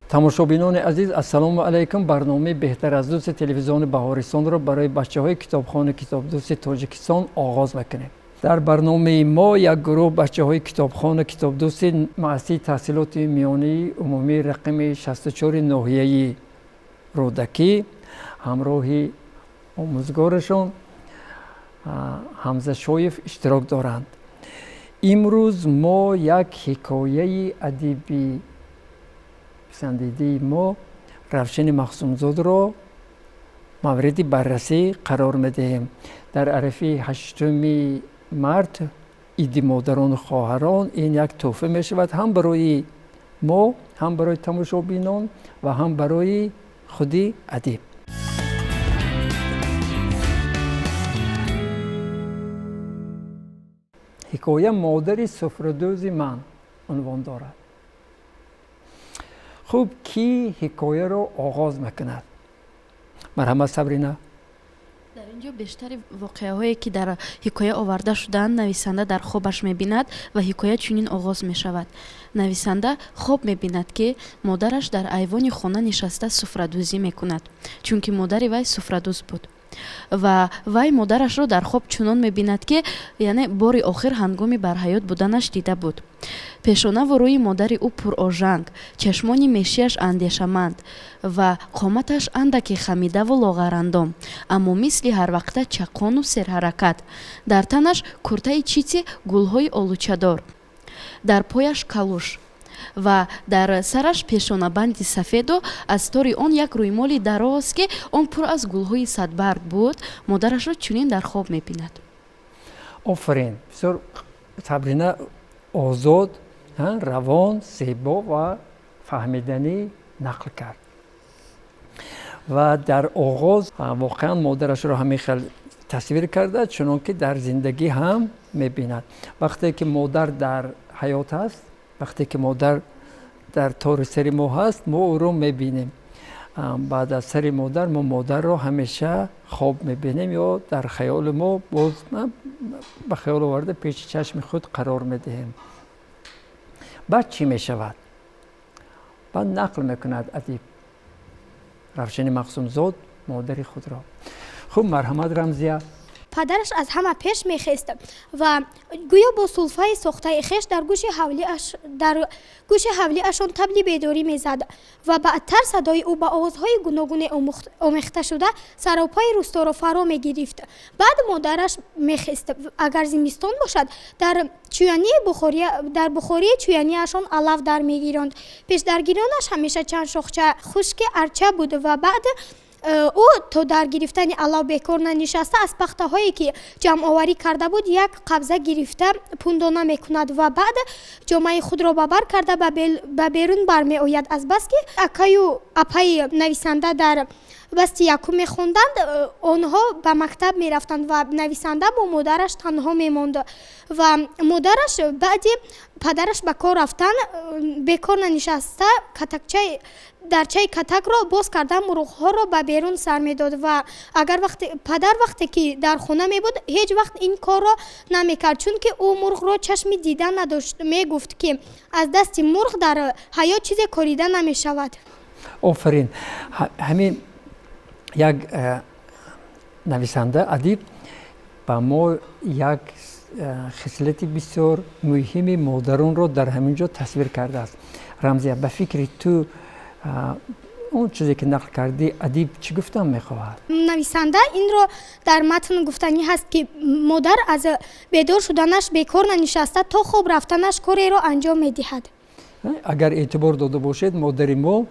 тамошобинони азиз, ассалому алайкум. барномаи беҳтар аз дӯсти телевизиони баҳористонро барои бачаҳои китобхони китобдӯсти тоҷикистон оғоз мекунем. дар барномаи мо як гурӯҳ бачаҳои китобхони китобдӯсти муассисаи таҳсилоти миёнии умумии рақами 64 ноҳияи рӯдакӣ ҳамроҳи омӯзгорашон ҳамза шоев иштирок доранд. имрӯз мо як ҳикояи адиби писандидаи мо равшани махсумзодро мавриди баррасӣ қарор медиҳем. дар арифи 8 март иди модарону хоҳарон ин як тӯҳфа мешавад ҳам барои мо, ҳам барои тамошобинон ва ҳам барои худи адиб. ҳикоя модари суфрадӯзи ман унвон дорад. хуб, ки ҳикояро оғоз мекунад? марҳамат Сабрина. дар инҷо бештари воқеаҳое ки дар ҳикоя оварда шудаанд нависанда дар хобаш мебинад ва ҳикоя чунин оғоз мешавад. нависанда хоб мебинад ки модараш дар айвони хона нишаста суфрадӯзӣ мекунад, чунки модари вай суфрадӯз буд ва вай модарашро дар хоб чунон мебинад ки яъне бори охир ҳангоми барҳаёт буданаш дида буд. пешонаву рӯи модари ӯ пурошанг, чашмони мешияш андешаманд ва қоматаш андаке хамидаву лоғарандом, аммо мисли ҳарвақта чақону серҳаракат. дар танаш куртаи чити гулҳои олучадор, дар пояш калуш ва дар сараш пешонабанди сафеду аз тори он як рӯймоли дароз ки он пур аз гулҳои садбарг буд. модарашро чунин дар хоб мебинад. офарин, бисёр Сабрина озод, равон, зебо ва фаҳмиданӣ нақл кард. ва дар оғоз воқеан модарашро ҳамин хел тасвир карда, чунон ки дар зиндагӣ ҳам мебинад. вақте ки модар дар ҳаёт аст, вақте ки модар дар тори сари мо ҳаст, мо ӯро мебинем. баъд аз сари модар мо модарро ҳамеша хоб мебинем ё дар хаёли мо боз ба хаёл оварда пеши чашми худ қарор медиҳем. баъд чӣ мешавад? баъд нақл мекунад адиб равшани махсумзод модари худро. хуб, марҳамат Рамзия. падараш аз ҳама пеш мехест ва гӯё бо сулфаи сохтаи хеш дар гӯши ҳавлиашон табли бедорӣ мезад ва баъдтар садои ӯ ба овозҳои гуногуне омехта шуда саропои рӯсторо фаро мегирифт. баъд модараш мехест агар зимистон бошад дар бухории чӯяниашон алав дар мегиронд. пешдаргиронаш ҳамеша чанд шохча хушки арча буд ва баъд ӯ то дар гирифтани алав бекор нанишаста аз пахтаҳое ки ҷамъоварӣ карда буд як қабза гирифта пундона мекунад ва баъд ҷомаи худро ба бар карда ба берун бармеояд. азбаски акаю апаи нависанда дар басти якум мехонданд, онҳо ба мактаб мерафтанд ва нависанда бо модараш танҳо мемонд ва модараш баъди падараш ба кор рафтан бекор нанишаста дарчаи катакро боз карда мурғҳоро ба берун сар медод ва агар падар вақте ки дар хона мебуд ҳеҷ вақт ин корро намекард, чунки ӯ мурғро чашми дидан надошт. мегуфт ки аз дасти мурғ дар ҳаёт чизе корида намешавад. офарин. ҳамин як нависанда адиб ба мо як хислати бисёр муҳими модаронро дар ҳамин ҷо тасвир кардааст. Рамзия, ба фикри ту он чизе ки нақл кардӣ адиб чӣ гуфтан мехоҳад? нависанда инро дар матн гуфтанӣ ҳаст ки модар аз бедор шуданаш бекор нанишаста то хоб рафтанаш кореро анҷом медиҳад. агар эътибор дода бошед, модари мо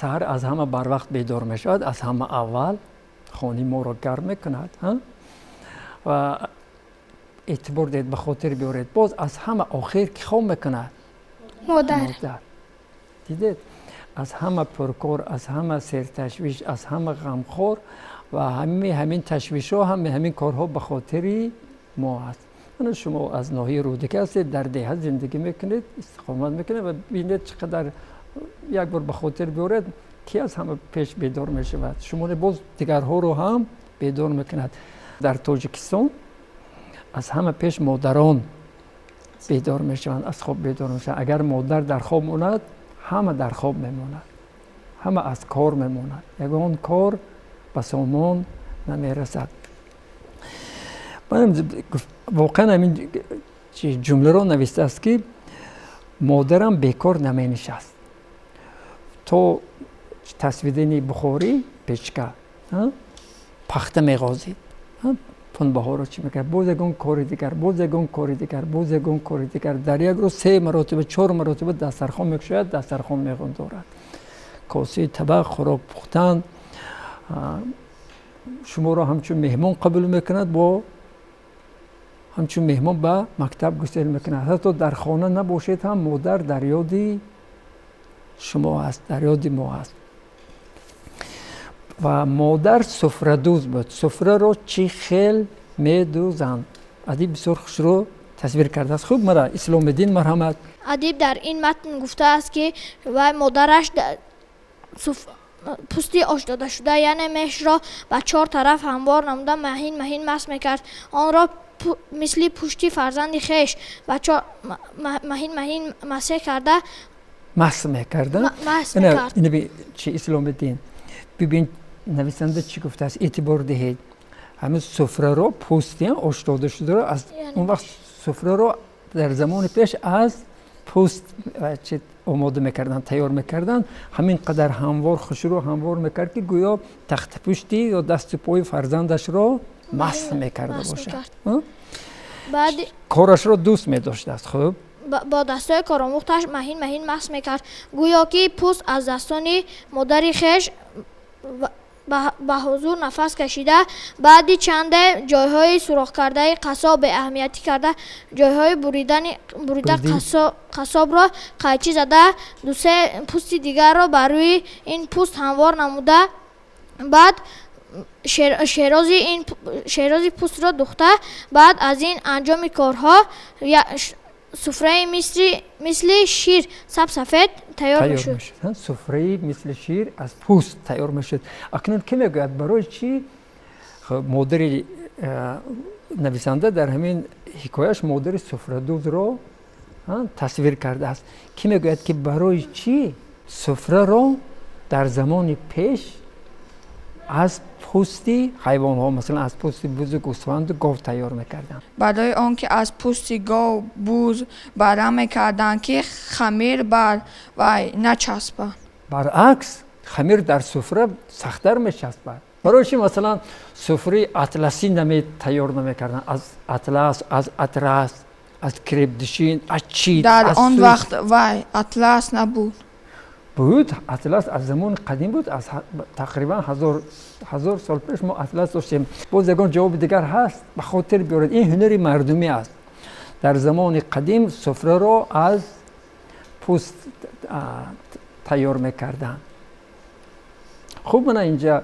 саҳар аз ҳама барвақт бедор мешавад, аз ҳама аввал хони моро гарм мекунад ва эътибор диҳед, ба хотир биёред, боз аз ҳама охир ки хоб мекунад модар. дидед, аз ҳама пуркор, аз ҳама серташвиш, аз ҳама ғамхор ва ҳамин ташвишҳо ҳамин корҳо ба хотири мо аст. шумо аз ноҳияи рӯдакӣ ҳастед, дар деҳа зиндагӣ мекунед, истиқомат мекунед ва бинед чӣ қадар як бор ба хотир биёред ки аз ҳама пеш бедор мешавад. шумоне боз дигарҳоро ҳам бедор мекунад. дар Тоҷикистон аз ҳама пеш модарон бедор мешаванд, аз хоб бедор мешаванд. агар модар дар хоб монад, همه در خواب میموند، همه از کار میموند، یگان کار به سامان نمیرسد. من واقعا همین جمله رو نوشته است که مادرم بیکار نمی نشست، تو تصویدنی بخوری پیچکه پخته میغازید، پون بهارو چی میکرد، باز یگان کاری دیگر، باز یگان کاری دیگر، باز یگان کاری دیگر، در یک روز 3 مرتبه 4 مرتبه دسترخوان میکشید، دسترخوان میگندارد، کاسه طبق خوراک پختن، شما را همچون مهمان قبول میکند، با همچون مهمان به مکتب گسیل میکند، حتی در خانه نباشید هم مادر در یادی شما هست، در یادی ما هست. و مادر سفره دوز بود، سفره رو چی خیل میدوزند. ادیب بسیار خوش رو تصویر کرده است. خوب مرا اسلام الدین مرحمت. ادیب در این متن گفته است که و مادرش پوستی آش داده شده یعنی مش را به 4 طرف هموار نموده مهین مهین مس میکرد، آن را مثل پشتی فرزند خیش و مهین مهین مسح کرده مس میکرده. این چی اسلام الدین ببین نویسنده چی گفته است، اعتبار دهید. همه سفره رو پوستی آش داده شده رو از اون وقت سفره رو در زمان پیش از پوست آماده میکردن، تیار میکردن، همین قدر هموار خوش رو هموار میکرد که گویا تخت پشتی یا دست پای فرزندش رو مس میکرده باشه. بعد کارش رو دوست میداشت است. خب با دستای کارآموختش مهین مهین مس میکرد، گویا که پوست از دستان مادری خیش به حضور نفس کشیده. بعدی چند جایهای سوراخ کرده قصاب اهمیتی کرده، جایهای بریده قصاب را قیچی زده، 2-3 پوست دیگر را بر روی این پوست هموار نموده. بعد شیرازی پوست را دوخته. بعد از این انجام کارها سفره مثل شیر سفید تیار میشد. سفره مثل شیر از پوست تیار میشد. اکنون که میگوید برای چی مادر نویسنده در همین حکایش مادر سفره دوز رو تصویر کرده است، که میگوید که برای چی سفره رو در زمان پیش از پوستی حیوان ها، مثلا از پوستی بوز گوسفند و گاو تیار میکردن. برای آنکه از پوستی گاو بوز بره میکردن که خمیر بر وی نچسبه. برعکس خمیر در سفره سخت‌تر میچسبد. برای چی مثلا سفره اطلسی تیار نمیکردن؟ از اطلس، از اطرس، از کریبدشین، از چیت. در آن وقت وی اطلس نبود. بود اطلس از زمان قدیم بود، از تقریبا 1000 سال پیش ما اطلس داشتیم. باز یگان جواب دیگر هست، به خاطر بیارید این هنر مردمی است. در زمان قدیم سفره رو از پوست تیار میکردن. خوب من اینجا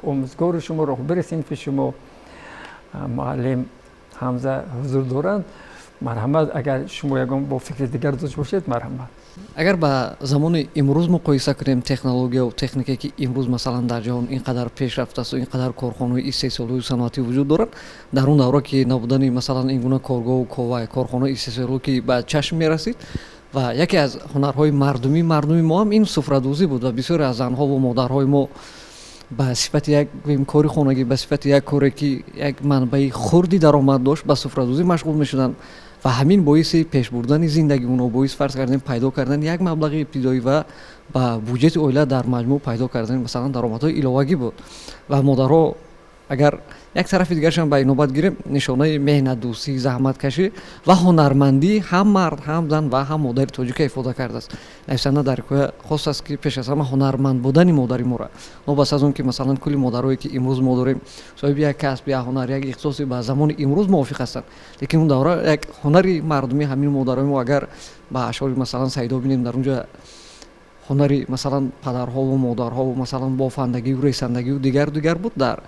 امیدوار شما رو برسین پیش شما معلم حمزه حضور دارند. مرحمت، اگر شما یگان با فکر دیگر داشته باشید مرحمت. اگر با زمان امروز مقایسه کنیم تکنولوژی و تکنیکی که امروز مثلا در جهان اینقدر پیشرفته است و اینقدر کارخانه‌های استثماری صنعتی وجود دارد، در اون دوره که نبودن مثلا این گونه کارگاه و کوه کارخانه استثماری که به چشم می‌رسید و یکی از هنرهای مردمی ما هم این سفره‌دوزی بود و بسیاری از زنها و مادرهای ما به صفت یک کاری خانگی، به صفت یک کاری که یک منبع خوردی درآمد داشت، به سفره‌دوزی مشغول می‌شدند و همین باعث پیش بردن زندگی اونها، باعث فرض کردن پیدا کردن یک مبلغ ابتدایی و با بودجه اویله در مجموع پیدا کردن مثلا درآمدهای الهوایی بود. و مادرها اگر یک طرف دیگرش هم به نوبت گیریم، نشانه مهنت دوستی، زحمت کشی و هنرمندی هم مرد هم زن و هم مادر تاجیک افاده کرده است. نویسنده در حکایت خاص است که پیش از همه هنرمند بودن مادر ما را، ما بس از اون که مثلا کلی مادرایی که امروز ما داریم صاحب یک کسب یا هنر یک اختصاصی به زمان امروز موافق هستند، لیکن اون دوره یک هنری مردمی همین مادرای ما اگر با اشعار مثلا سیدا ببینیم در اونجا هنری مثلا پدرها و مادرها و مثلا بافندگی و ریسندگی و دیگر بود. در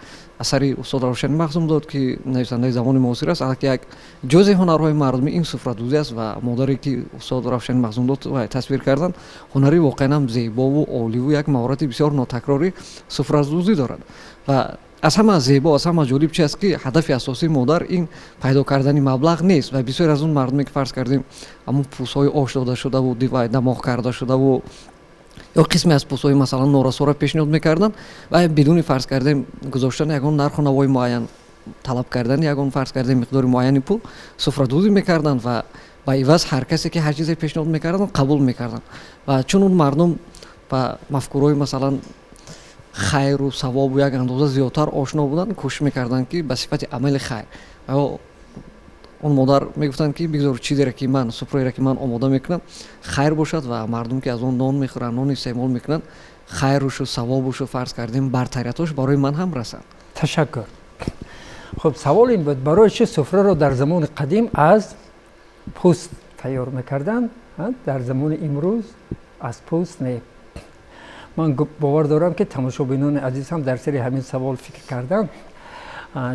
اثر استاد روشن مخزوم داد که نویسنده زمان معاصر است، البته یک جزء هنرهای مردمی این سفره‌دوزی است و مادری که استاد روشن مخزوم داد و تصویر کردن هنری واقعا هم زیبا و عالی و یک مهارت بسیار ناتکراری سفره‌دوزی دارد. و аз ҳама зебо аз ҳама ҷолиб чи аст ки ҳадафи асосии модар ин пайдо кардани маблағ нест ва бисёре аз он мардуме ки фарз кардем ҳамун пӯсҳои ош дода шудаву дамоғ карда шудаву ё қисме аз пӯсҳои масалан норасоро пешниҳод мекарданд ва бидуни фарз кардем гузоштани ягон нарху навои муайян талаб кардани ягон фарз кардем миқдори муайяни пул суфрадӯзӣ мекарданд ва ба иваз ҳар касе ки ҳар чизе пешниҳод мекарданд қабул мекарданд ва чун он мардум ба мафкураҳои масалан хайру савобу як андоза зиёдтар ошно буданд кӯшиш мекарданд ки ба сифати амали хайр он модар мегуфтанд ки бигзор чизеро ки ман суфраеро ки ман омода мекунам хайр бошад ва мардум ки аз он нон мехӯранд нон истеъмол мекунанд хайрушу савобушу фарз кардем бартариятош барои ман ҳам расанд. Ташаккур. خب سوال این بود برای چه سفره رو در زمان قدیم از پوست تیار میکردن در زمان امروز از پوست نه. من باور دارم که تماشابینان عزیز هم در سری همین سوال فکر کردن.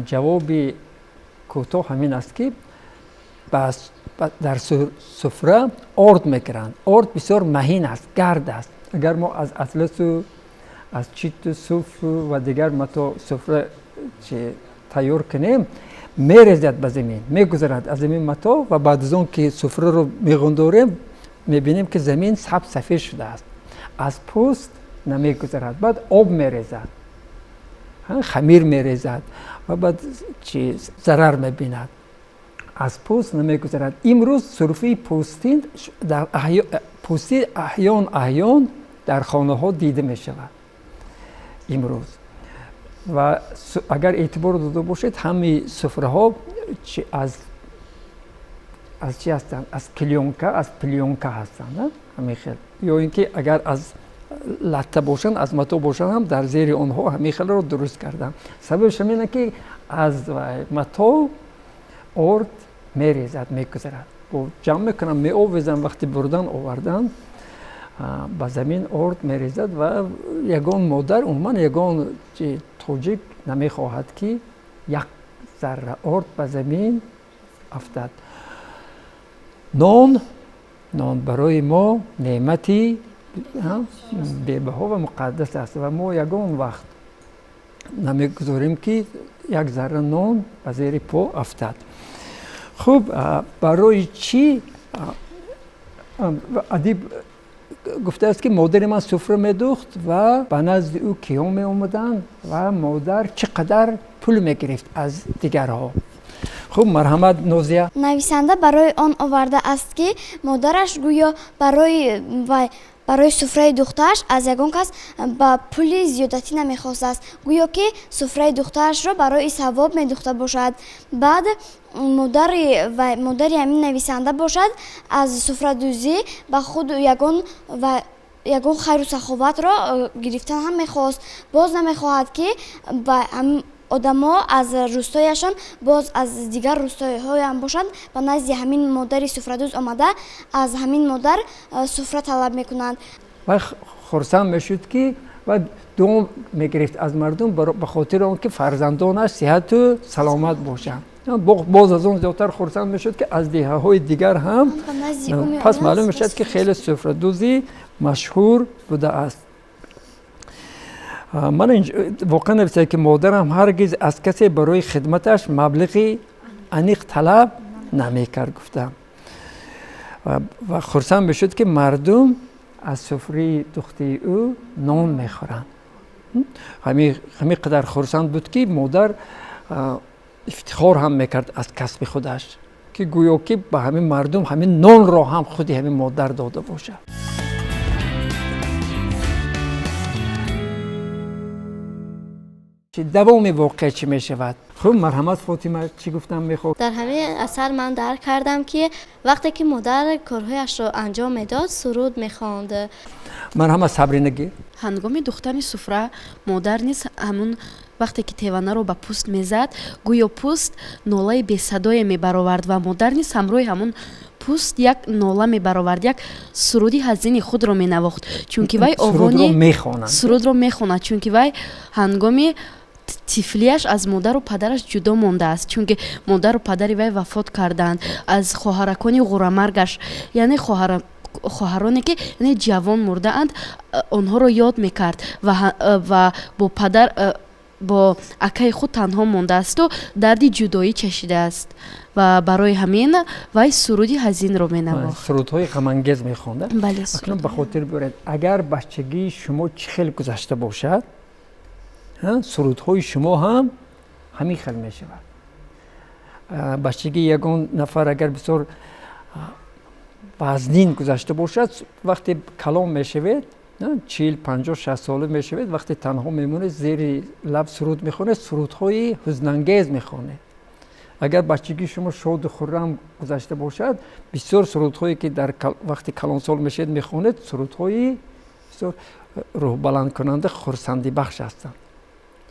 جواب کوتاه همین است که در سفره آرد میکردن. آرد بسیار مهین است، گرد است. اگر ما از اطلس و از چیت و صوف و دیگر متا سفره تیار کنیم میریزد به زمین، میگذرد از زمین متا و بعد از اون که سفره رو میغندوریم میبینیم که زمین سفید شده است. از پوست نمیگذرد، بعد آب میریزد، خمیر میریزد و بعد ضرر میبیند. از پوست نمیگذرد. امروز سرفه پوستی در احیان در خانه ها دیده میشود امروز. و اگر اعتبار داده باشید همه سفره ها از چی هستند؟ از پلیونکا هستند، همه خیلی. یا اینکه اگر از لطه باشند، از متا باشند هم در زیر آنها همه خیلی رو درست کردن. سببش اینه که از متا آرد میریزد، میگذرد. جمع میکنن، میآویزن، وقتی بردن آوردن به زمین آرد میریزد و یگان مادر عموما یگان توجیک نمیخواهد که یک ذره آرد به زمین افتد. نان برای ما نعمتی بی‌بها و مقدس است و ما یگان وقت نمیگذاریم که یک ذره نان به زیر پا افتد. خب برای چی ادیب گفته است که مادر من سفره میدوخت و به نزد او کیان می آمدند و مادر چقدر پول میگرفت از دیگرها. خب مرحمت نوزیا. نویسنده برای آن آورده است که مادرش گویا برای سفره دخترش از یگان کس با پول زیادتی نمیخواسته است، گویا که سفره دخترش را برای ثواب میدوخته باشد. بعد مادر همین نویسنده باشد از سفره دوزی با خود یگان خیر و سخاوت را گرفتن هم میخواست. باز نمیخواهد که آدما از روستایشان باز از دیگر روستایهای هم باشند و نزد همین مادر سفره آمده از همین مادر سفره طلب میکنند و خرسند میشد که و دوم میگرفت از مردم به خاطر آنکه فرزندانش صحت و سلامت باشند. باز از اون زیادتر خرسند میشد که از دیه های دیگر هم پس معلوم میشد که خیلی سفره دوزی مشهور بوده است. من واقعا نوشته که مادرم هرگز از کسی برای خدمتش مبلغی انیق طلب نمیکرد گفتم و خرسند میشد که مردم از سفره دختر او نان میخورند. همین قدر خرسند بود که مادر افتخار هم میکرد از کسب خودش که گویا که به همین مردم همین نان را هم خودی همین مادر داده باشه. دوام واقع چی می شود؟ خب مرحمت فاطمه چی گفتم میخواد؟ در همین اثر من درک کردم که وقتی که مادر کارهایش را انجام میداد سرود میخواند. مرحمت صبرینگی هنگام دوختن سفره مادر نیز همون وقتی که تیوانه رو به پوست میزد گویا پوست نالای بی صدای میبرآورد و مادر نیز همراه همون پوست یک ناله میبرآورد، یک سرودی حزینی خود را مینواخت چونکه وی آوانی سرود را میخواند چونکه وی هنگامی تیفلیش از مادر و پدرش جدا مانده است چونکه مادر و پدر وی وفات کردند. از خواهرکانی غورامرگش یعنی خواهرانی که یعنی جوان مرده اند آنها را یاد میکرد و با бо акаи худ танҳо мондаасту дарди ҷудоӣ чашида аст ва барои ҳамин вай суруди ҳазинро менавохт. сурудҳои ғамангез мехонда. Бале, акнун ба хотир биёред, агар бачагии шумо чӣ хел гузашта бошад, сурудҳои шумо ҳам ҳамин хел мешавад. бачагии ягон нафар агар бисёр вазнин гузашта бошад, вақте калон мешавед, 40, 50, 60 сола мешавед, вақте танҳо мемонед, зери лаб суруд мехонед, сурудҳои ҳузнангез мехонед. агар бачагии шумо шоду хуррам гузашта бошад, бисёр сурудҳое ки дар вақти калонсол мешавед мехонед, сурудҳои бисёр рӯҳбаландкунанда хурсандибахш ҳастанд.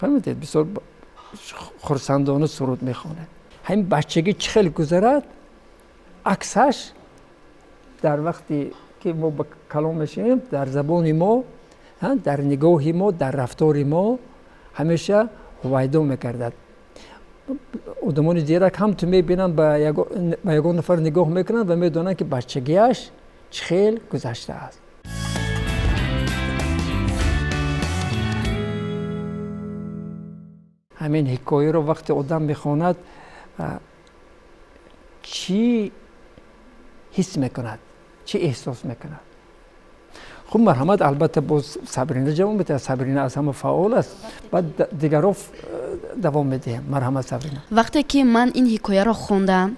фаҳмидед, бисёр хурсандона суруд мехонед. ҳамин бачагӣ чӣ хел гузарад, аксаш дар вақте ки мо ба калом мешавем, дар забони мо, дар нигоҳи мо, дар рафтори мо ҳамеша ҳувайдо мегардад. одамони зирак ҳам ту мебинанд, ба ягон нафар нигоҳ мекунанд ва медонанд ки бачагиаш чӣ хел гузаштааст. ҳамин ҳикояро вақте одам мехонад, чӣ ҳис мекунад, чӣ эҳсос мекунад? хуб, марҳамат, албатта боз Сабрина ҷавоб медиҳад. Сабрина аз ҳама фаъол аст. баъд дигаро давом медиҳем. марҳамат Сабрина. вақте ки ман ин ҳикояро хондам,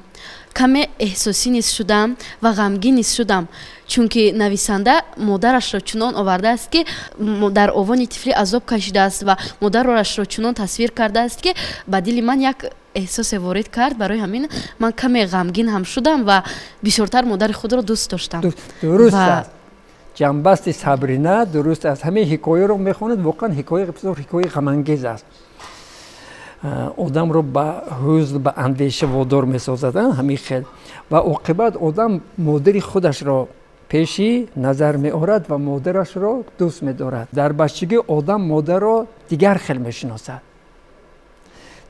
каме эҳсосӣ низ шудам ва ғамгин низ шудам, чунки нависанда модарашро чунон овардааст ки дар овони тифлӣ азоб кашидааст ва модарашро чунон тасвир кардааст ки ба дили ман як эҳсосе ворид кард. барои ҳамин ман каме ғамгин ҳам шудам ва бисёртар модари худро дӯст доштам. дуруст аст. ҷанбасти Сабрина дуруст аст. ҳамин ҳикояро мехонад, воқеан ҳикояи ғамангез аст. одамро ба ҳузн, ба андеша водор месозад ҳамин хел. ва оқибат одам модари худашро пеши назар меорад ва модарашро дӯст медорад. дар бачагӣ одам модарро дигар хел мешиносад,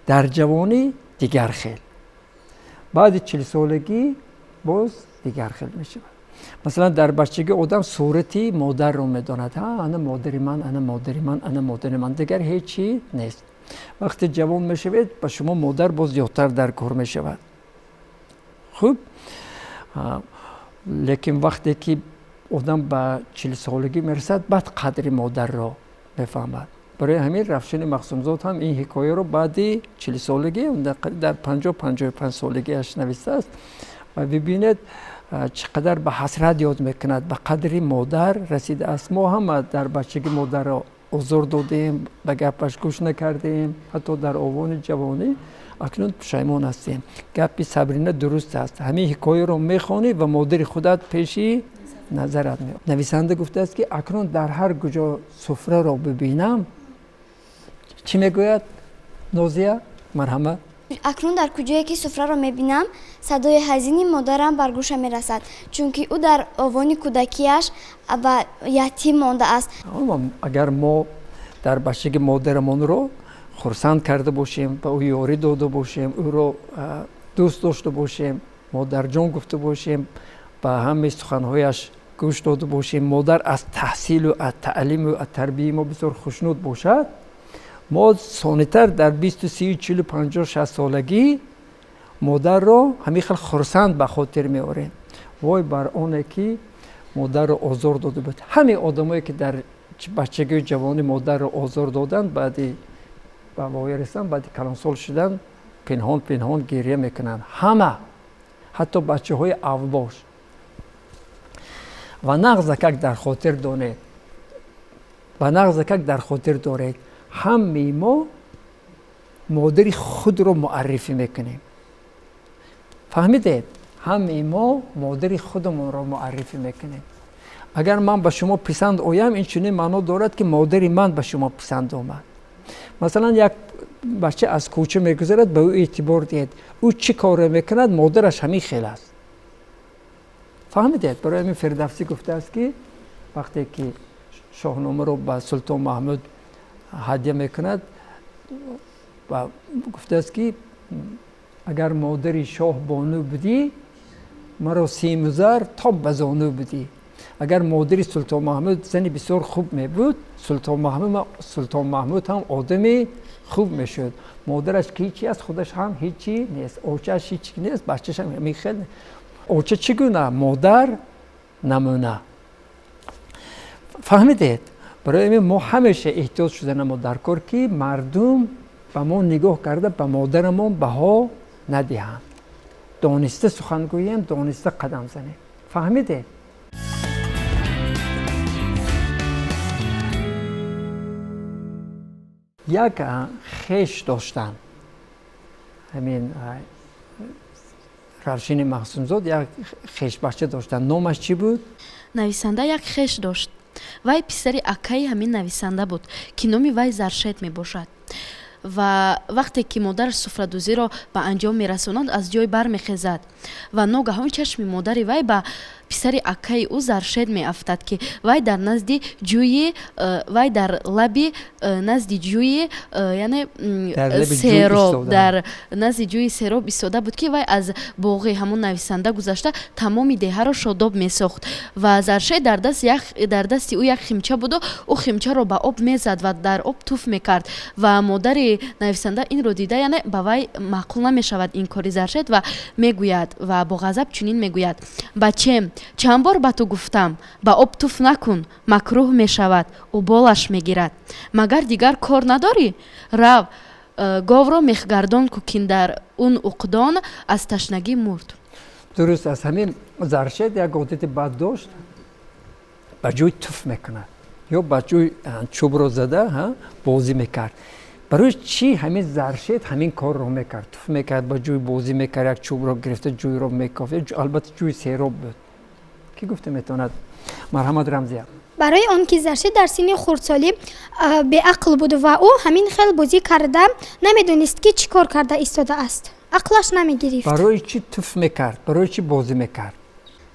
дар ҷавонӣ дигар хел, баъди 40 солагӣ боз дигар хел мешавад. масалан, дар бачагӣ одам сурати модарро медонад. ана модари ман, ана модари ман, ана модари ман, дигар ҳеҷ чӣ нест. вақте ҷавон мешавед, ба шумо модар боз зиёдтар дар кор мешавад. хуб, лекин вақте ки одам ба 40 солагӣ мерасад, баъд қадри модарро мефаҳмад. барои ҳамин Рафшони Махсумзод ҳам ин ҳикояро баъди 40 солагӣ, дар 50-55 солагиаш навистааст. ва бибинед чӣ қадар ба ҳасрат ёд мекунад, ба қадри модар расидааст. мо ҳама дар бачагӣ модарро озор додем, ба гапаш гӯш накардем, ҳатто дар овони ҷавонӣ. акнун пушаймон ҳастем. гапи Сабрина дуруст аст. ҳамин ҳикояро мехонӣ ва модари худат пеши назарат меорад. нависанда гуфтааст ки акнун дар ҳар куҷо суфраро бибинам, чӣ мегӯяд Нозия? марҳамат. акнун дар куҷое ки суфраро мебинам, садои ҳазини модарам бар гӯша мерасад, чунки ӯ дар овони кӯдакиаш ва ятим мондааст. агар мо дар бачагӣ модарамонро хурсанд карда бошем, ба ӯ ёрӣ дода бошем, ӯро дӯст дошта бошем, модарҷон гуфта бошем, ба ҳамаи суханҳояш гӯш дода бошем, модар аз таҳсилу аз таълиму аз тарбияи мо бисёр хушнуд бошад, мо сонитар дар 20, 30, 40, 50, 60 солагӣ модарро ҳамин хел хурсанд ба хотир меорем. вой бар оне ки модарро озор дода буд. ҳамин одамое ки дар бачагии ҷавонӣ модарро озор доданд, баъди ба воя расанд, баъди калонсол шудан, пинҳон пинҳон гирья мекунанд. ҳама, ҳатто бачаҳои авбош. ва нағзакак дар хотир донед, ва нағзакак дар хотир доред, ҳамаи мо модари худро муаррифӣ мекунем. фаҳмидед? ҳамаи мо модари худамонро муаррифӣ мекунем. агар ман ба шумо писанд оям, инчунин маъно дорад ки модари ман ба шумо писанд омад. масалан, як бача аз кӯча мегузарад, ба ӯ эътибор диҳед. ӯ чӣ коре мекунад, модараш ҳамин хел аст. фаҳмидед? барои ҳамин Фирдавсӣ гуфтааст ки вақте ки шоҳномаро ба Султон Маҳмуд ҳадя мекунад, ва гуфтааст ки агар модари шоҳ бонӯ будӣ, маро симузар то ба зонӯ будӣ. اگر مادر سلطان محمود زنی بسیار خوب می بود، سلطان محمود هم آدمی خوب میشد. مادرش که هیچی است، خودش هم هیچی نیست، اوچهش هیچی نیست، بچهش هم میخیل. اوچه چگونه؟ مادر نمونه. فهمیدید؟ برای این ما همیشه احتیاط شدن ما در کار که مردم به ما نگاه کرده به مادرمون بها ندهند. دانسته سخن گوییم، دانسته قدم زنیم. فهمیده؟ یک خیش داشتن، همین روشین محسومزاد یک خیش بچه داشتن. نامش چی بود؟ нависанда як хеш дошт. вай писари акаи ҳамин нависанда буд ки номи вай заршед мебошад ва вақте ки модараш суфрадӯзиро ба анҷом мерасонад аз ҷой бармехезад ва ногаҳон чашми модари вай ба писари акаи ӯ заршед меафтад ки вай дар назди ҷӯи вай дар лаби назди ҷӯи яъне сероб дар назди ҷӯи сероб истода буд ки вай аз боғи ҳамон нависанда гузашта тамоми деҳаро шодоб месохт ва заршед дар дасти ӯ як химча буду ӯ химчаро ба об мезад ва дар об туф мекард ва модари нависанда инро дида яъне ба вай маъқул намешавад ин кори заршед ва мегӯяд ва бо ғазаб чунин мегӯяд: бачем, чанд бор ба ту гуфтам ба об туф накун, макрӯҳ мешавад, ӯ болаш мегирад. Магар дигар кор надорӣ? Рав, говро мехгардон ку ки дар он уқдон аз ташнагӣ мурд. дуруст аст. ҳамин заршед як одати бад дошт, ба ҷои туф мекунад ё ба ҷои чӯбро зада бозӣ мекард. барои чӣ ҳамин заршед ҳамин корро мекард? туф мекард, ба ҷои бозӣ мекард, як чӯбро гирифта ҷӯйро мекофид. албатта ҷӯи сероб буд. ки гуфта метавонад? марҳамат рамзия. барои он ки заршед дар синни хурдсолӣ беақл буд ва ӯ ҳамин хел бозӣ карда намедонист ки чӣ кор карда истодааст. ақлаш намегирифт. барои чӣ туф мекард? барои чӣ бозӣ мекард?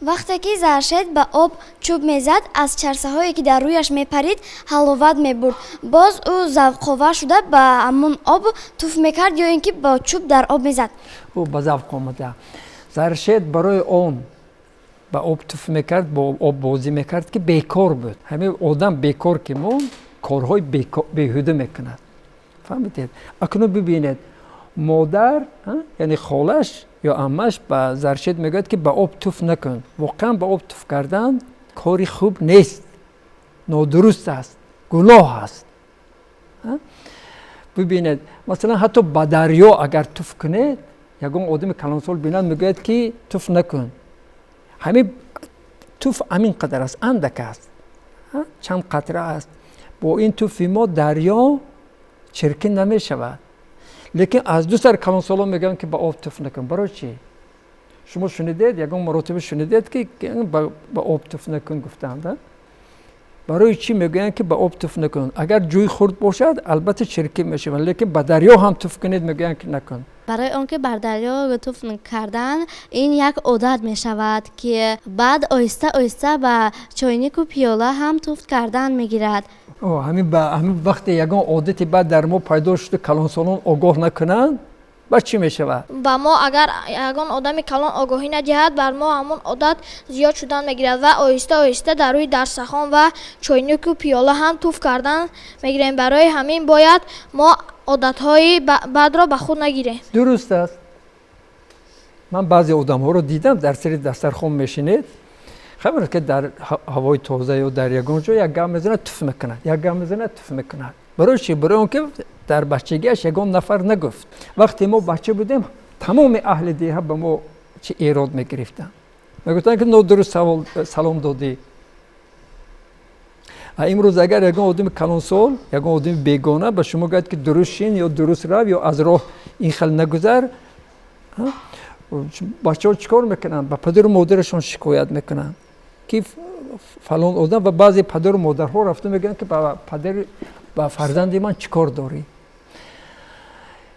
вақте ки заршед ба об чӯб мезад, аз чарсаҳое ки дар рӯяш мепарид ҳаловат мебурд. боз ӯ завқовар шуда ба ҳамон об туф мекард ё ин ки ба чӯб дар об мезад. ӯ ба завқ омада. заршед барои он ба об туф мекард, бо об бозӣ мекард ки бекор буд. ҳамин одам бекор ки мон корҳои беҳуда мекунад. фаҳмидед? акнун бибинед, модар яъне холаш ё аммаш ба заршед мегӯяд ки ба об туф накун. воқеан ба об туф кардан кори хуб нест, нодуруст аст, гуноҳ аст. бибинед, масалан ҳатто ба дарё агар туф кунед, ягон одами калонсол бинад мегӯяд ки туф накун. ҳамин туф ҳамин қадар аст, андак аст, чанд қатра аст. бо ин туфи мо дарё чиркин намешавад. лекин аз ду сар калонсолон мегӯянд ки ба об туф накун. барои чӣ? шумо шунидед, ягон маротиба шунидед ки ба об туф накун гуфтанд. барои чӣ мегӯянд ки ба об туф накун? агар ҷӯи хурд бошад албатта чиркин мешавад, лекин ба дарё ҳам туф кунед мегӯянд ки накун. барои он ки бар дарё туф кардан ин як одат мешавад ки баъд оҳиста оҳиста ба чойнику пиёла ҳам туф кардан мегирад. ҳамин вақте ягон одати баъд дар мо пайдо шуда калонсолон огоҳ накунанд, ба чӣ мешавад? ба мо агар ягон одами калон огоҳӣ надиҳад, бар мо ҳамон одат зиёд шудан мегирад ва оҳиста оҳиста дар рӯи дарсахон ва чойнику пиёла ҳам туф кардан мегирем. барои ҳамин бояд мо одатҳои бадро ба худ нагирем. дуруст аст. ман баъзе одамҳоро дидам дар сари дастархон мешинед, хабар ки дар ҳавои тоза ё дар ягон ҷо як гам мезанад туф мекунад, як гам мезанад туф мекунад. барои чӣ? барои он ки дар бачагиаш ягон нафар нагуфт. вақте мо бача будем, тамоми аҳли деҳа ба мо чӣ эрод мегирифтанд. мегуфтанд ки нодуруст салом додӣ. имрӯз агар ягон одами калонсол, ягон одами бегона ба шумо гӯяд ки дуруст шин ё дуруст рав ё аз роҳ ин хел нагузар, бачаҳо чӣ кор мекунанд? ба падару модарашон шикоят мекунанд ки фалон одам. ва баъзе падару модарҳо рафта мегӯянд ки ба фарзанди ман чӣ кор дорӣ?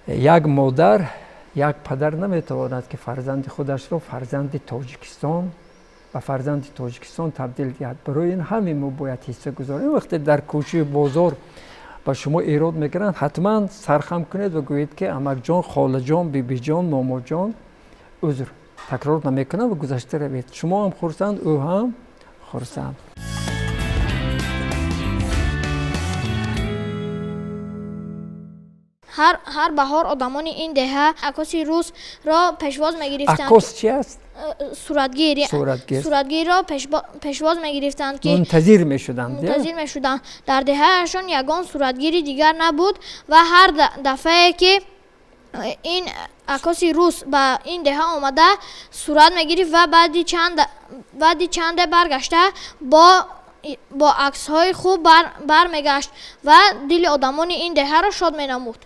як модар, як падар наметавонад ки фарзанди худашро фарзанди Тоҷикистон ба фарзанди Тоҷикистон табдил диҳад. барои ин ҳамин мо бояд ҳисса гузорем. вақте дар кӯчаи бозор ба шумо эрод мекунанд, ҳатман сархам кунед ва гӯед ки амакҷон, холаҷон, бибиҷон, момоҷон узр такрор намекунанд ва гузашта равед. шумо ҳам хурсанд, ӯ ҳам خرسند. هر بهار آدمان این دهه عکاسی روس را پشواز میگرفتند. عکاس چی است؟ صورتگیر را پشواز میگرفتند که منتظر میشدند. در دههشان یگان صورتگیری دیگر نبود و هر دفعه که این عکاسی روس به این دهه آمده صورت میگرفت و بعدی چند برگشته با عکس های خوب برمیگشت و دل آدمان این دهه را شاد مینمود.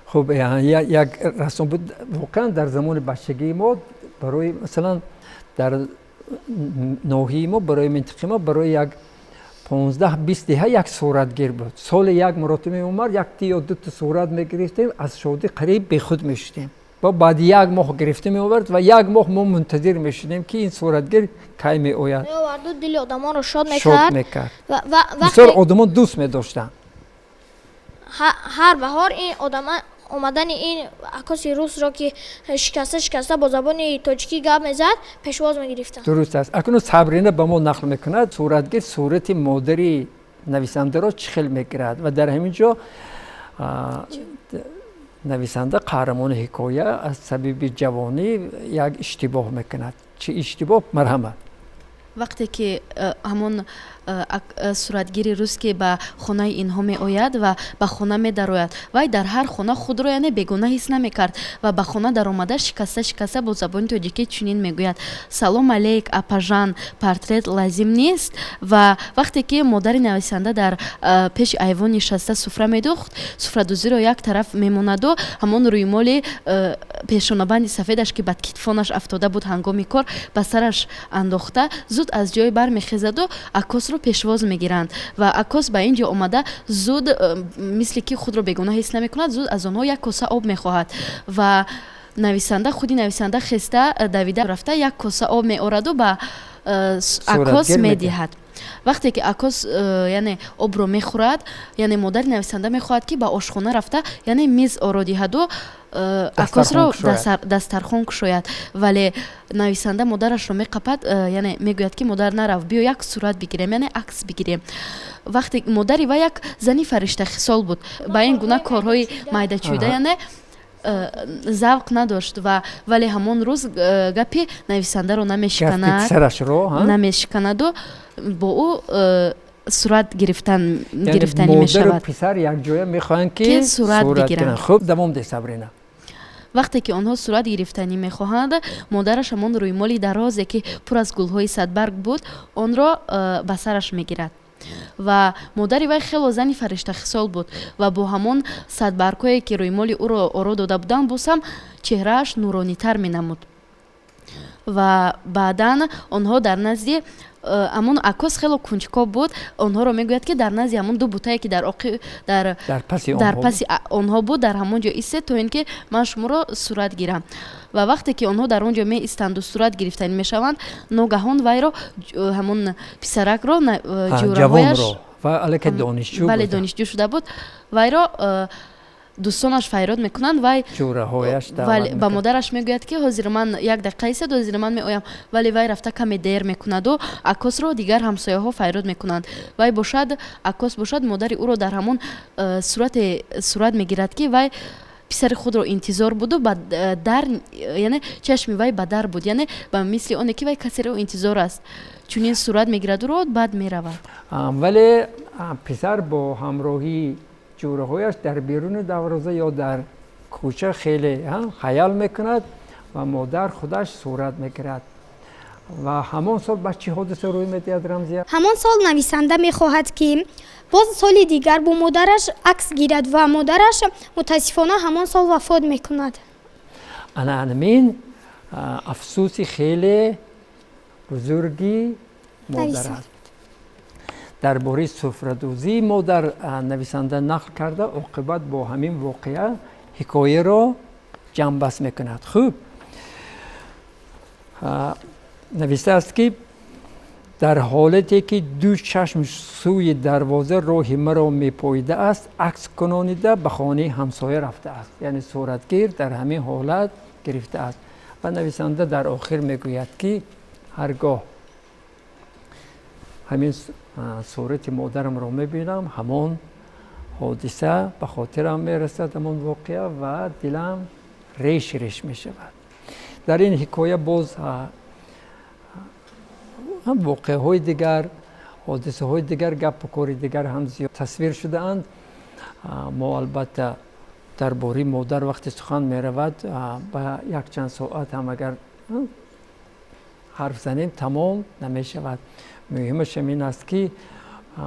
خب یک رسم بود واقعا در زمان بچگی ما، برای مثلا در ناحیه ما، برای منطقه ما، برای یک 15-20 دهه یک صورتگیر بود. سال یک مرتبه اومد، یک یا دو تا صورت میگرفتیم، از شادی قریب به خود میشدیم. و بعد یک ماه گرفته می آورد و یک ماه ما منتظر میشدیم که این صورتگیر کی می آید. می آورد و دل آدمان رو شاد میکرد. بسیار آدمان دوست می داشتن. هر بهار این آدمان اومدن این عکاسی روس را که شکسته با زبان تاجیکی گپ میزد پشواز میگرفتن. درست است. اکنون صبرینه به ما نقل میکند صورتگیر صورت مادری نویسنده را چخل میگیرد و در همین جا نویسنده قهرمان حکایه از سبب جوانی یک اشتباه میکند. چه اشتباه؟ مرحمت. وقتی که همون صورتگیری روز که به خانه اینها می آید و به خانه می درآید، وای در هر خانه خود را یعنی بیگانه حس نمی کرد و به خانه در آمده شکسته با زبان تاجیکی چنین می گوید: سلام علیک اپاجان، پورترت لازم نیست. و وقتی که مادر نویسنده در پیش ایوان نشسته سفره می دوخت، سفره دوزی را یک طرف می ماند و همون رویمال پیشانه‌بند سفیدش که بر کتفانش افتاده بود هنگامی کار به سرش انداخته زود از جای بر می خیزد و عکاس رو پیشواز میگیرند و عکاس به اینجا اومده زود مثل که خود رو بیگانه حس نمی کند، زود از آنها یک کاسه آب میخواهد و خودی نویسنده خسته دویده رفته یک کاسه آب میآورد و به عکاس میدهد. وقتی که عکاس یعنی آب رو میخورد، یعنی مادر نویسنده میخواهد که به آشخانه رفته یعنی میز آرادهد و عکاس رو دسترخوان کشاید، ولی نویسنده مادرش رو میقپد، یعنی میگوید که مادر نرو، بیا یک صورت بگیریم، یعنی عکس بگیریم. وقتی مادری و یک زنی فرشته خصال بود، با این گونه کارهای مایده چویده یعنی ذوق نداشت و ولی همون روز گپی نویسنده رو نمیشکند و با او صورت گرفتنی می شود. مادر و پسر یک جای میخواهند که صورت بگیرند. خب دوام ده صبرینه. وقتی که آنها صورت گرفتنی میخواهند، مادرش همون رویمالی درازی که پر از گلهای صدبرگ بود آن را به سرش میگیرد و مادری وی خیلی زنی فرشته خصال بود و با همون صدبرگ‌هایی که رویمالی او را آرا داده بودند باز هم چهرهش نورانی تر می نمود و بعداً آنها در نزد همون عکاس خیلی کنجکاو بود، آنها رو میگوید که در نزد همون دو بوتایی که در پس آنها بود در همون جا ایسته تا اینکه من شما رو صورت گیرم. و وقتی که آنها در اونجا می ایستند و صورت گرفتنی میشوند، ناگهان وی رو همون پسرک رو جورهایش و الک دانشجو بله دانشجو شده بود، وی رو دوستانش فریاد میکنند وی جورهایش ولی با مادرش میگوید که حاضر من یک دقیقه است حاضر من میآیم، ولی وی رفته کمی دیر میکند و عکاس رو دیگر همسایه ها فریاد میکنند. وی عکاس باشد مادر او رو در همون صورت میگیرد که وی پسر خود رو انتظار بود و در یعنی چشم وی به در بود، یعنی به مثل آنه که وی کسی رو انتظار است، چون این صورت میگیرد و رو بعد میرود. ولی پسر با همراهی جورهایش در بیرون دروازه یا در کوچه خیلی خیال میکند و مادر خودش صورت میگیرد و همان سال بچه حادثه روی میدهد. رمزیه همان سال نویسنده میخواهد که باز سال دیگر با مادرش عکس گیرد و مادرش متاسفانه همان سال وفات میکند. همین افسوسی خیلی بزرگی مادر است. درباره سفره‌دوزی مادر نویسنده نقل کرده، عاقبت با همین واقعه حکایه را جمع بست میکند. خوب نوشته است که در حالتی که دو چشم سوی دروازه راه مرا میپاییده است، عکس کنانیده به خانه همسایه رفته است. یعنی صورتگیر در همین حالت گرفته است و نویسنده در آخر میگوید که هرگاه همین صورت مادرم رو میبینم، همون حادثه به خاطرم میرسد، همون واقعه و دلم ریش میشود. در این حکایه باز هم واقعه های دیگر، حادثه های دیگر، گپ و کار دیگر هم زیاد تصویر شده اند. ما البته درباره مادر وقتی سخن می رود با یک چند ساعت هم اگر حرف زنیم تمام نمی شود. مهمش این است که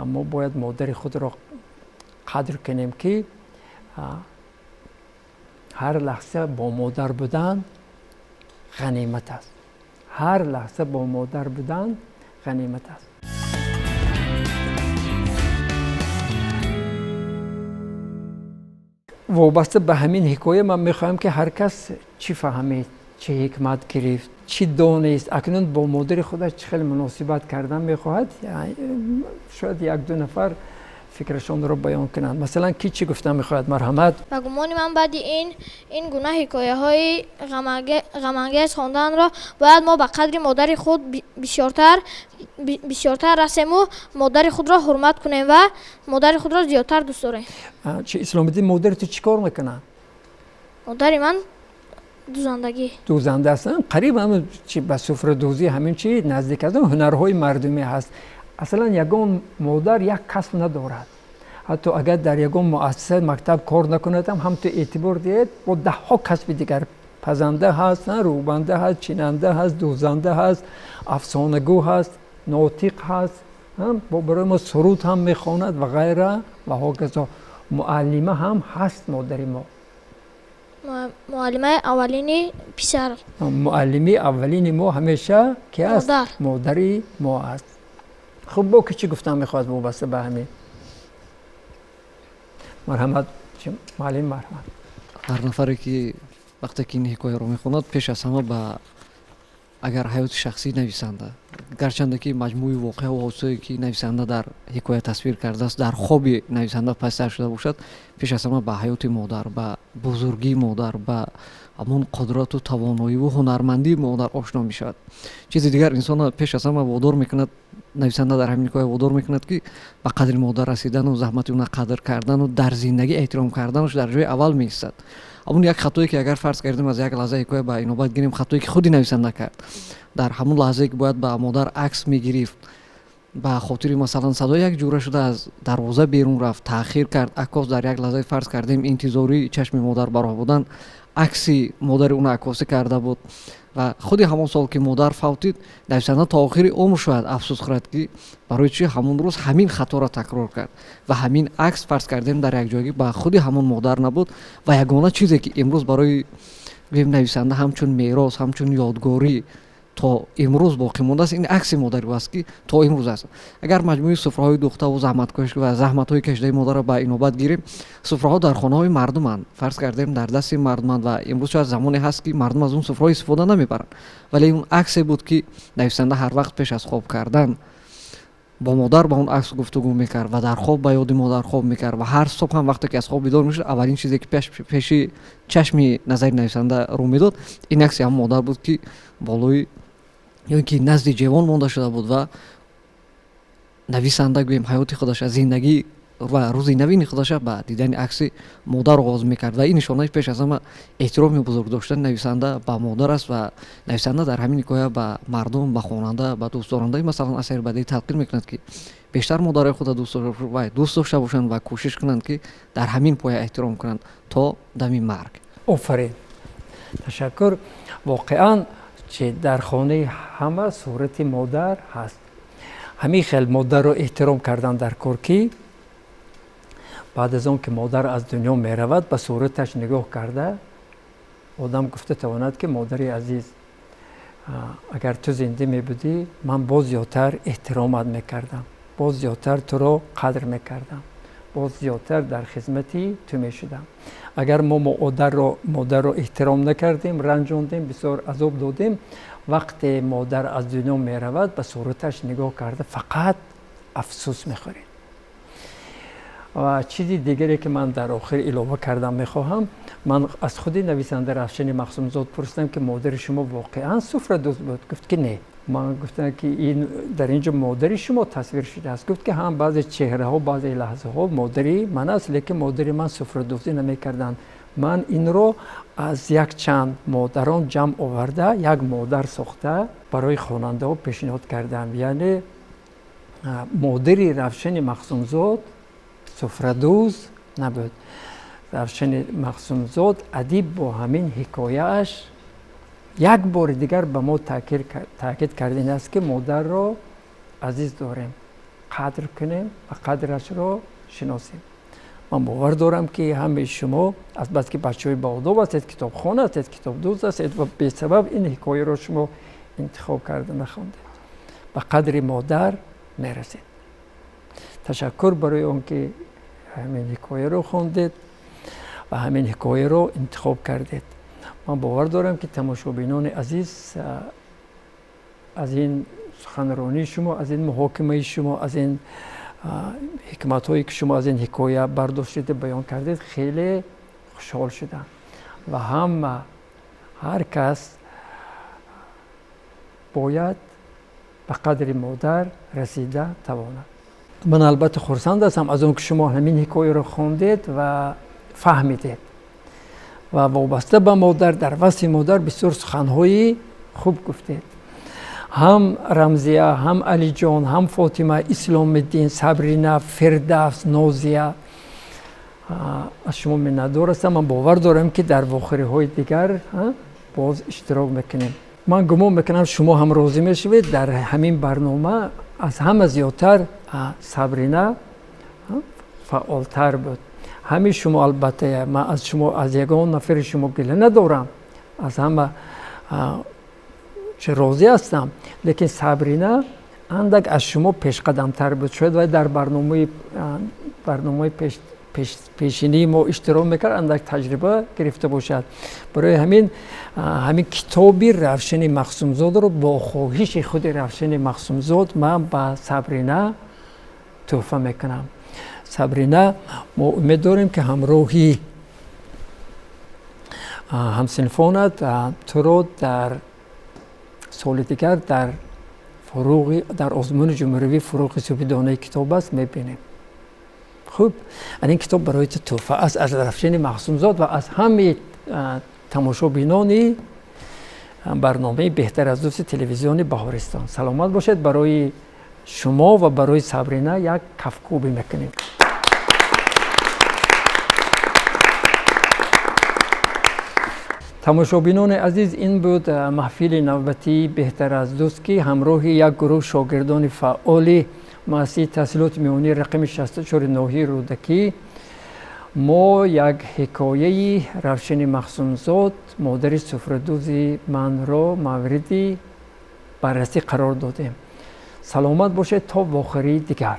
ما باید مادر خود را قدر کنیم که هر لحظه با مادر بودن غنیمت است. هر لحظه با مادر بودن غنیمت است. وابسته به همین حکایه من میخوایم که هر کس چی فهمید، چه حکمت گرفت، چی دانست، اکنون با مادر خودش چه خیلی مناسبت کردن میخواهد. شاید یک دو نفر فکرشون رو بیان کنند. مثلا کی چی گفتن میخواهد؟ مرحمت. و گمان من بعد این گونه حکایه های غم‌انگیز خواندن را باید ما به قدر مادر خود بسیارتر رسیم و مادر خود را حرمت کنیم و مادر خود را زیادتر دوست داریم. چه اسلام دین مادر تو چی کار میکنه؟ مادر من دوزنده هستن. قریب هم چی به سفره دوزی همین چی نزدیک از هنرهای مردمی هست. اصلا یگان مادر یک کسب ندارد. حتی اگر در یگان مؤسسه مکتب کار نکند هم تو اعتبار دید با 10 کسب دیگر پزنده هست، روبنده هست، چیننده هست، دوزنده هست، افسانه‌گو هست، ناطق هست، هم برای ما سرود هم میخواند و غیره و هاکذا. معلمه هم هست مادر ما. معلمه اولینی پسر. معلمی اولین ما همیشه که است؟ مادری ما است. خب با که چی گفتم میخواد وابسته به همین؟ مرحمت معلم. مرحمت. هر نفری که وقتی که این حکایه رو میخوند پیش از همه با اگر حیات شخصی نویسنده، گرچنده که مجموعی واقعه و حادثه‌ای که نویسنده در حکایه تصویر کرده است در خواب نویسنده پستر شده باشد، پیش از همه با حیات مادر، با بزرگی مادر، با همون قدرت و توانایی و هنرمندی مادر آشنا می شود. چیز دیگر انسان پیش از همه وادار میکند، نویسنده در همین حکایه وادار میکند که به قدر مادر رسیدن و زحمت اون قدر کردن و در زندگی احترام کردنش در جای اول می ایستد. همون یک خطایی که اگر فرض کردیم از یک لحظه حکایه به اینو باید گیریم، خطایی که خودی نویسنده کرد در همون لحظه که باید به مادر عکس میگرفت، به خاطر مثلا صدا یک جوره شده از دروازه بیرون رفت، تأخیر کرد، عکاس در یک لحظه فرض کردیم انتظاری چشم مادر براه بودن عکسی مادر اون عکاسی کرده بود و خودی همون سال که مادر فوتید نویسنده تا آخر عمر شاید افسوس خورد که برای چی همون روز همین خطا را تکرار کرد و همین عکس فرض کردیم در یک جایی با خودی همون مادر نبود و یگانه چیزی که امروز برای نویسنده همچون میراث، همچون یادگاری تا امروز باقی مانده است، این عکس مادری است که تا امروز است. اگر مجموعه سفره‌های دختر و زحمت‌های کشیده مادر را به اینوبت گیریم، سفره‌ها در خانه‌های مردمند، فرض کردیم در دست مردمند و امروز شاید زمانی هست که مردم از اون سفره‌ها استفاده نمی‌برند، ولی اون عکس بود که نویسنده هر وقت پیش از خواب کردن با مادر با اون عکس گفتگو میکرد و در خواب با یاد مادر خواب میکرد و هر صبح هم وقتی که از خواب بیدار میشد اولین چیزی که پیش چشم نظر نویسنده رو میداد این عکس هم مادر بود که بالای یا که نزد جوان مانده شده بود و نویسنده گویم حیات خودش از زندگی و روزی نوین خودش با دیدن عکس مادر آغاز میکرد و این نشانه پیش از همه احترام بزرگ داشتن نویسنده با مادر است و نویسنده در همین حکایه با مردم، با خواننده، با دوست دارنده مثلا اثر بدی تلقین میکند که بیشتر مادر خود دوست داشته باشند و کوشش کنند که در همین پایه احترام کنند تا دم مرگ. آفرین. تشکر. واقعا چه در خانه همه صورت مادر هست. همین خیلی مادر رو احترام کردن در کورکی. بعد از اون که مادر از دنیا می رود به صورتش نگاه کرده آدم گفته تواند که مادری عزیز اگر تو زنده می بودی من باز زیادتر احترامت می کردم، باز زیادتر تو رو قدر می کردم، باز زیادتر در خدمتی تو می شدم. اگر ما مادر رو احترام نکردیم، رنجاندیم، بسیار عذاب دادیم، وقتی مادر از دنیا می رود به صورتش نگاه کرده فقط افسوس می خوریم. و چیزی دیگری که من در آخر اضافه کردم میخواهم، من از خود نویسنده رفشن مخصومزاد پرسیدم که مادر شما واقعا سفره‌دوز بود؟ گفت که نه. من گفتم که این در اینجا مادر شما تصویر شده است؟ گفت که هم بعضی چهره ها بعضی لحظه ها مادری من است، لیکن مادر من سفره‌دوزی نمیکردن. من این رو از یک چند مادران جمع آورده یک مادر ساخته برای خواننده ها پیشنهاد کردم. یعنی مادری رفشن مخصومزاد سفره‌دوز نبود. رفشن مخصومزاد ادیب با همین حکایه‌اش یک بار دیگر به ما تاکید کردین است که مادر را عزیز داریم، قدر کنیم و قدرش را شناسیم. من باور دارم که همه شما از بس که بچه‌های بااداب هستید، کتابخوان هستید، کتاب دوست هستید و به سبب این حکایه را شما انتخاب کرده نخواندید. به قدر مادر میرسید. تشکر برای اون که همین حکایه رو خوندید و همین حکایه رو انتخاب کردید. من باور دارم که تماشابینان عزیز از این سخنرانی شما، از این محاکمه شما، از این حکمت هایی که شما از این حکایه برداشتید بیان کردید خیلی خوشحال شدم و هم هر کس باید به قدر مادر رسیده تواند. من البته خرسند هستم از اون که شما همین حکایه رو خوندید و فهمیدید و وابسته به مادر در وصف مادر بسیار سخنهای خوب گفتید. هم رمزیه، هم علی جان، هم فاطمه، اسلام الدین، صبرینا، فردوس، نازیه از شما منتظر هستم. من باور دارم که در واخری های دیگر باز اشتراک میکنیم. من گمان میکنم شما هم راضی میشوید در همین برنامه از همه زیادتر صبرینا فعالتر بود. همه شما البته من از شما از یگان نفر شما گله ندارم، از همه چه راضی هستم، لیکن صبرینا اندک از شما پیش قدم تر بود. شاید و در برنامه پیشینی ما اشتراک میکرد اندک تجربه گرفته باشد. برای همین کتابی رفشن مخصومزاد رو با خواهش خود رفشن مخصومزاد من به صبرینا تحفه میکنم. صبرینا ما امید داریم که همراهی همسنفانت تو رو در سال دیگر در آزمون جمهوری فروغ صوفی دانه کتاب است میبینیم. خوب، این کتاب برای تو تحفه است از رفشن مخصومزاد و از همه تماشابینان برنامه بهتر از دوست تلویزیون بهارستان. سلامت باشید. برای شما و برای صبرینا یک کفکوبی میکنیم. تماشابینان عزیز، این بود محفل نوبتی بهتر از دوست که همراه یک گروه شاگردان فعال مؤسسه تحصیلات میانی رقم 64 ناحیه رودکی ما یک حکایه رفشن مخصومزاد مادر سفره‌دوز من را موردی بررسی قرار دادیم. سلامت باشید تا واخری دیگر.